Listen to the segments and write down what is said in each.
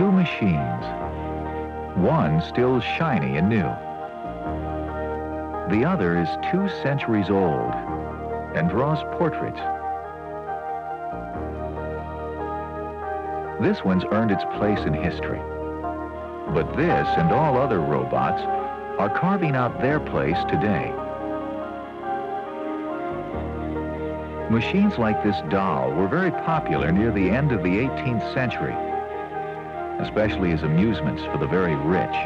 two machines, one still shiny and new. The other is 2 centuries old and draws portraits. This one's earned its place in history. But this and all other robots are carving out their place today. Machines like this doll were very popular near the end of the 18th century, especially as amusements for the very rich.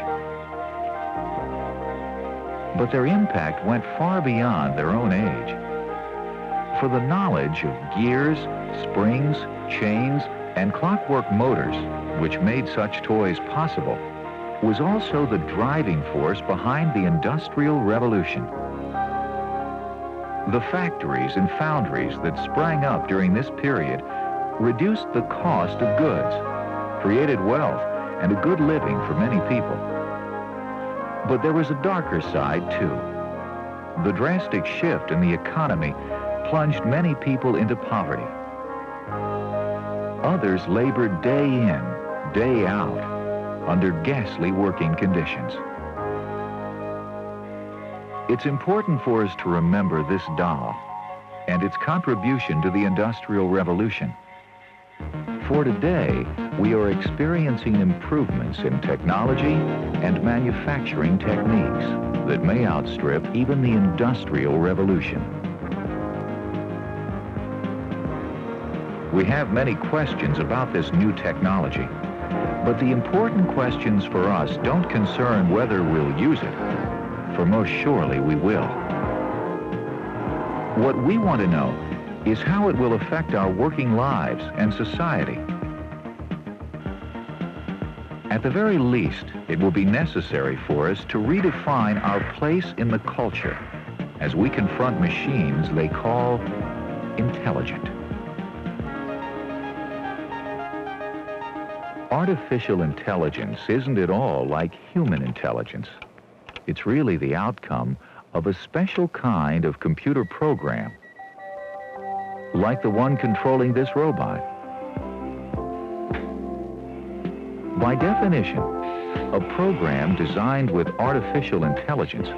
But their impact went far beyond their own age. For the knowledge of gears, springs, chains, and clockwork motors, which made such toys possible, was also the driving force behind the Industrial Revolution. The factories and foundries that sprang up during this period reduced the cost of goods, created wealth and a good living for many people. But there was a darker side, too. The drastic shift in the economy plunged many people into poverty. Others labored day in, day out, under ghastly working conditions. It's important for us to remember this doll and its contribution to the Industrial Revolution. For today, we are experiencing improvements in technology and manufacturing techniques that may outstrip even the Industrial Revolution. We have many questions about this new technology, but the important questions for us don't concern whether we'll use it, for most surely we will. What we want to know is how it will affect our working lives and society. At the very least, it will be necessary for us to redefine our place in the culture as we confront machines they call intelligent. Artificial intelligence isn't at all like human intelligence. It's really the outcome of a special kind of computer program, like the one controlling this robot. By definition, a program designed with artificial intelligence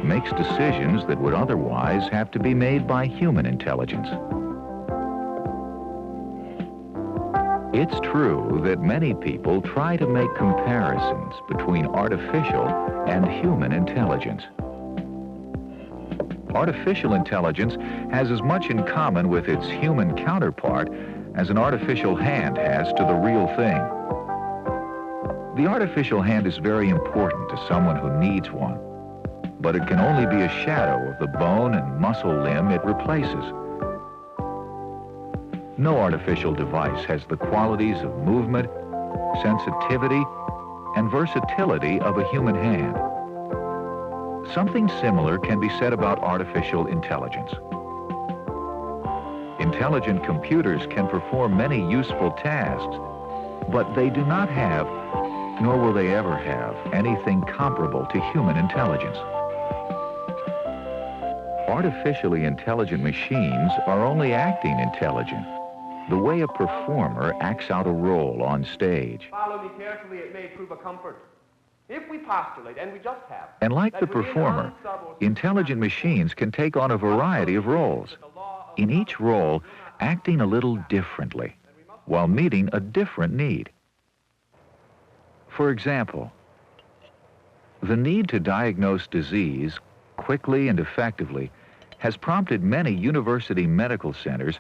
makes decisions that would otherwise have to be made by human intelligence. It's true that many people try to make comparisons between artificial and human intelligence. Artificial intelligence has as much in common with its human counterpart as an artificial hand has to the real thing. The artificial hand is very important to someone who needs one, but it can only be a shadow of the bone and muscle limb it replaces. No artificial device has the qualities of movement, sensitivity, and versatility of a human hand. Something similar can be said about artificial intelligence. Intelligent computers can perform many useful tasks, but they do not have, nor will they ever have, anything comparable to human intelligence. Artificially intelligent machines are only acting intelligent, the way a performer acts out a role on stage. Follow me carefully, it may prove a comfort. If we postulate, and we just have... And like the performer, intelligent machines can take on a variety of roles, in each role acting a little differently, while meeting a different need. For example, the need to diagnose disease quickly and effectively has prompted many university medical centers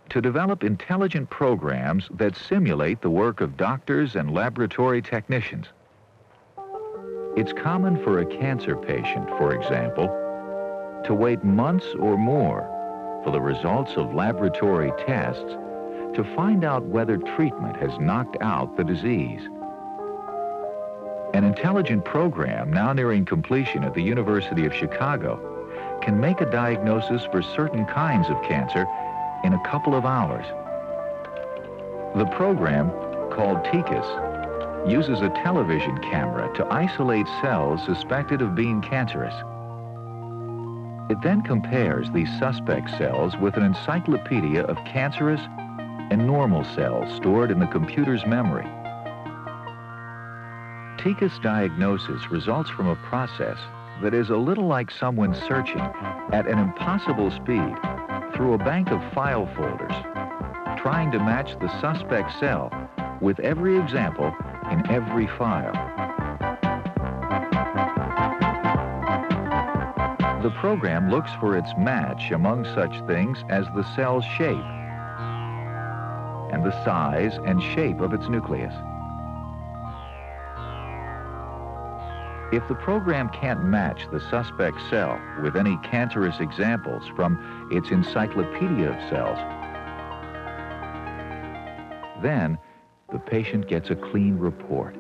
to develop intelligent programs that simulate the work of doctors and laboratory technicians. It's common for a cancer patient, for example, to wait months or more for the results of laboratory tests to find out whether treatment has knocked out the disease. An intelligent program now nearing completion at the University of Chicago can make a diagnosis for certain kinds of cancer in a couple of hours. The program, called TICAS, uses a television camera to isolate cells suspected of being cancerous. It then compares these suspect cells with an encyclopedia of cancerous and normal cells stored in the computer's memory. Tychus diagnosis results from a process that is a little like someone searching at an impossible speed through a bank of file folders, trying to match the suspect cell with every example in every file. The program looks for its match among such things as the cell's shape and the size and shape of its nucleus. If the program can't match the suspect cell with any cancerous examples from its Encyclopaedia of cells, then the patient gets a clean report.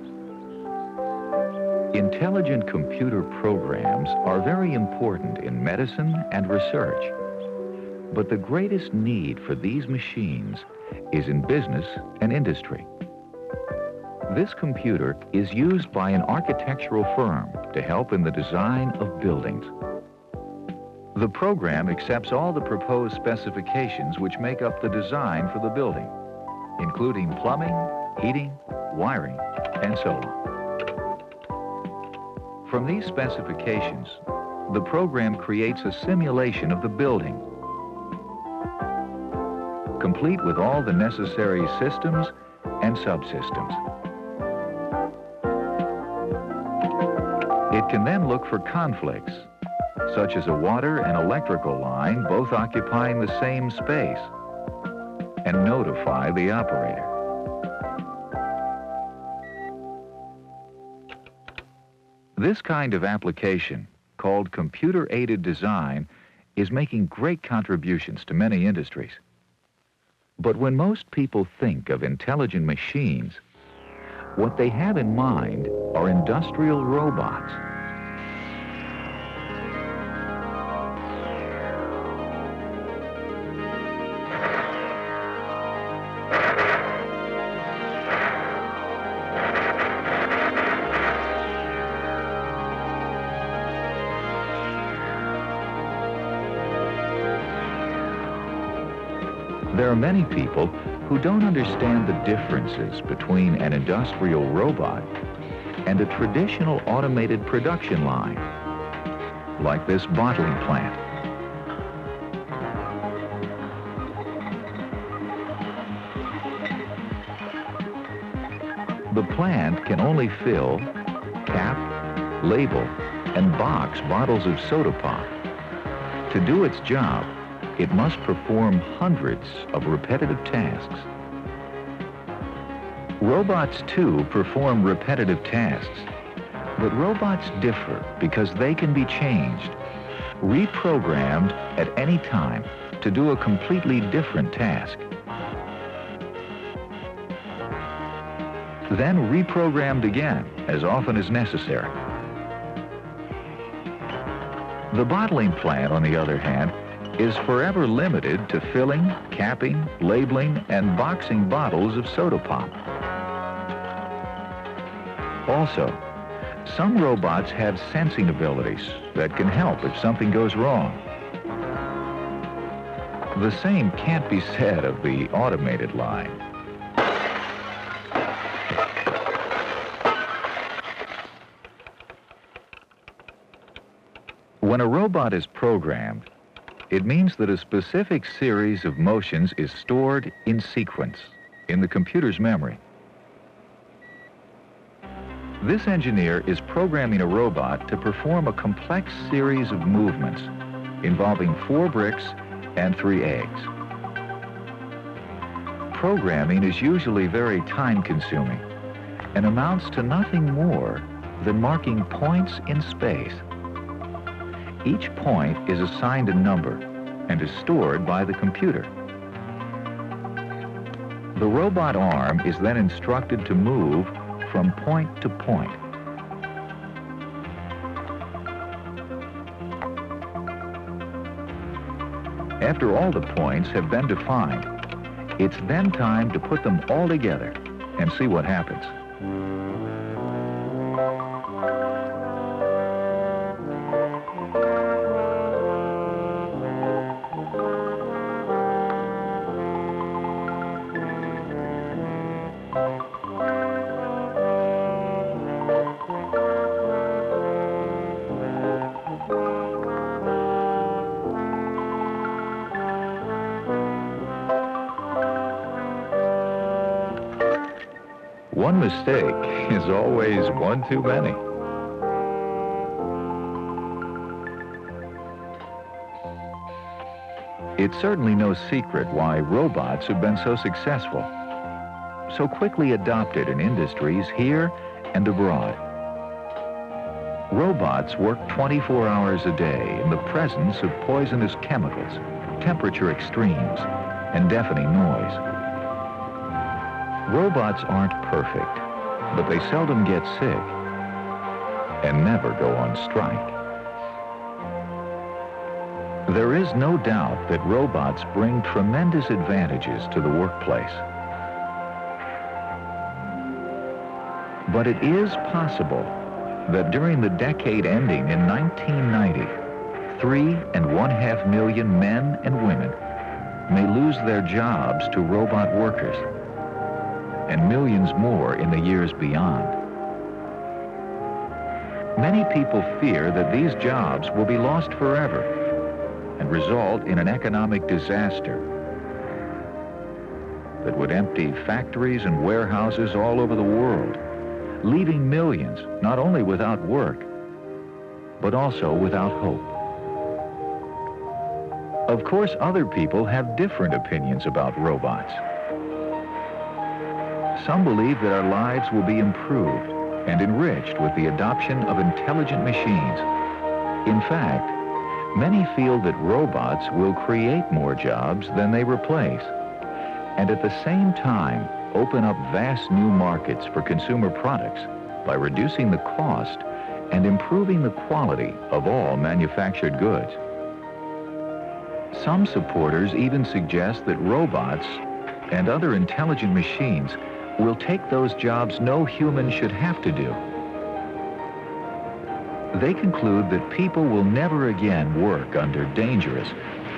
Intelligent computer programs are very important in medicine and research, but the greatest need for these machines is in business and industry. This computer is used by an architectural firm to help in the design of buildings. The program accepts all the proposed specifications which make up the design for the building, including plumbing, heating, wiring, and so on. From these specifications, the program creates a simulation of the building, complete with all the necessary systems and subsystems. It can then look for conflicts, such as a water and electrical line both occupying the same space, and notify the operator. This kind of application, called computer-aided design, is making great contributions to many industries. But when most people think of intelligent machines, what they have in mind are industrial robots. There are many people who don't understand the differences between an industrial robot and a traditional automated production line, like this bottling plant. The plant can only fill, cap, label, and box bottles of soda pop. To do its job, it must perform hundreds of repetitive tasks. Robots, too, perform repetitive tasks, but robots differ because they can be changed, reprogrammed at any time to do a completely different task. Then reprogrammed again as often as necessary. The bottling plant, on the other hand, is forever limited to filling, capping, labeling, and boxing bottles of soda pop. Also, some robots have sensing abilities that can help if something goes wrong. The same can't be said of the automated line. When a robot is programmed, it means that a specific series of motions is stored in sequence in the computer's memory. This engineer is programming a robot to perform a complex series of movements involving 4 bricks and 3 eggs. Programming is usually very time-consuming and amounts to nothing more than marking points in space. Each point is assigned a number and is stored by the computer. The robot arm is then instructed to move from point to point. After all the points have been defined, it's then time to put them all together and see what happens. one mistake is always one too many. It's certainly no secret why robots have been so successful, so quickly adopted in industries here and abroad. Robots work 24 hours a day in the presence of poisonous chemicals, temperature extremes, and deafening noise. Robots aren't perfect, but they seldom get sick and never go on strike. There is no doubt that robots bring tremendous advantages to the workplace. But it is possible that during the decade ending in 1990, 3.5 million men and women may lose their jobs to robot workers, and millions more in the years beyond. Many people fear that these jobs will be lost forever and result in an economic disaster that would empty factories and warehouses all over the world, leaving millions not only without work, but also without hope. Of course, other people have different opinions about robots. Some believe that our lives will be improved and enriched with the adoption of intelligent machines. In fact, many feel that robots will create more jobs than they replace, and at the same time open up vast new markets for consumer products by reducing the cost and improving the quality of all manufactured goods. Some supporters even suggest that robots and other intelligent machines will take those jobs no human should have to do. They conclude that people will never again work under dangerous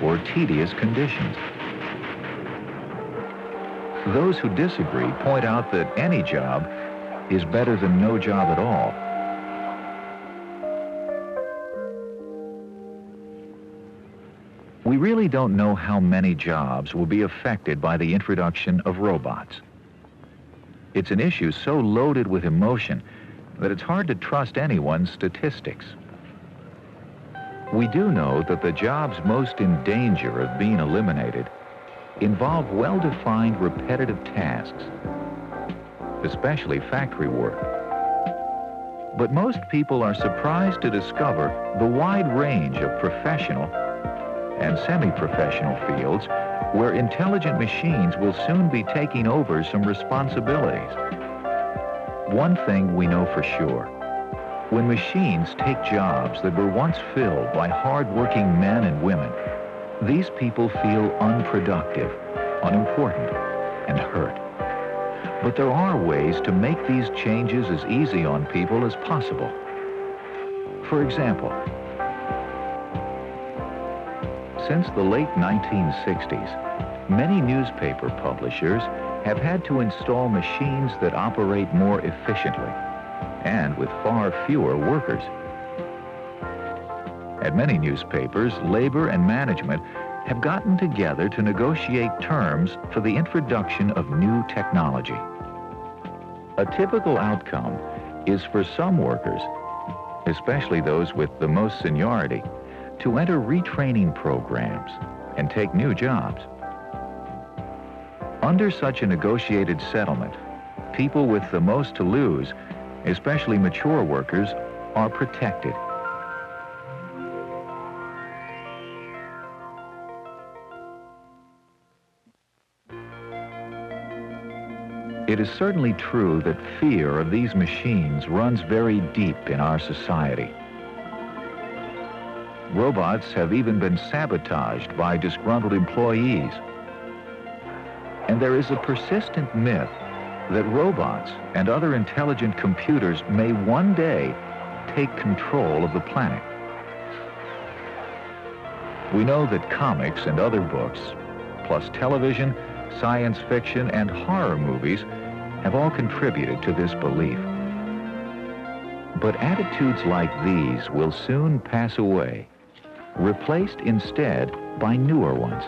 or tedious conditions. Those who disagree point out that any job is better than no job at all. We really don't know how many jobs will be affected by the introduction of robots. It's an issue so loaded with emotion that it's hard to trust anyone's statistics. We do know that the jobs most in danger of being eliminated involve well-defined repetitive tasks, especially factory work. But most people are surprised to discover the wide range of professional and semi-professional fields where intelligent machines will soon be taking over some responsibilities. One thing we know for sure: when machines take jobs that were once filled by hard-working men and women, these people feel unproductive, unimportant, and hurt. But there are ways to make these changes as easy on people as possible. For example, since the late 1960s, many newspaper publishers have had to install machines that operate more efficiently and with far fewer workers. At many newspapers, labor and management have gotten together to negotiate terms for the introduction of new technology. A typical outcome is for some workers, especially those with the most seniority, to enter retraining programs and take new jobs. Under such a negotiated settlement, people with the most to lose, especially mature workers, are protected. It is certainly true that fear of these machines runs very deep in our society. Robots have even been sabotaged by disgruntled employees. And there is a persistent myth that robots and other intelligent computers may one day take control of the planet. We know that comics and other books, plus television, science fiction, and horror movies have all contributed to this belief. But attitudes like these will soon pass away, replaced instead by newer ones.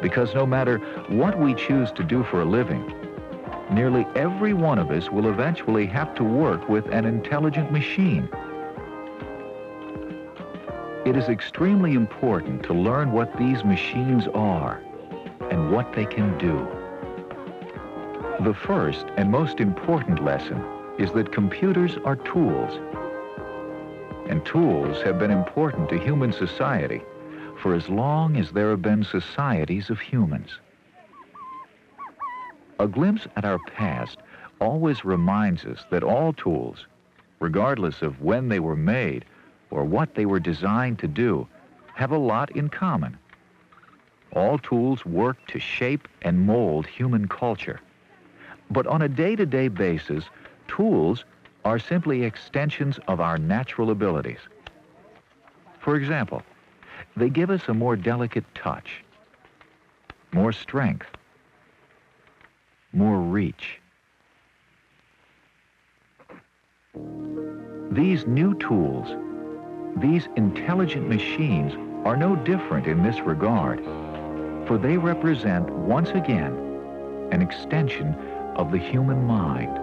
Because no matter what we choose to do for a living, nearly every one of us will eventually have to work with an intelligent machine. It is extremely important to learn what these machines are and what they can do. The first and most important lesson is that computers are tools. And tools have been important to human society for as long as there have been societies of humans. A glimpse at our past always reminds us that all tools, regardless of when they were made or what they were designed to do, have a lot in common. All tools work to shape and mold human culture. But on a day-to-day basis, tools are simply extensions of our natural abilities. For example, they give us a more delicate touch, more strength, more reach. These new tools, these intelligent machines, are no different in this regard, for they represent, once again, an extension of the human mind.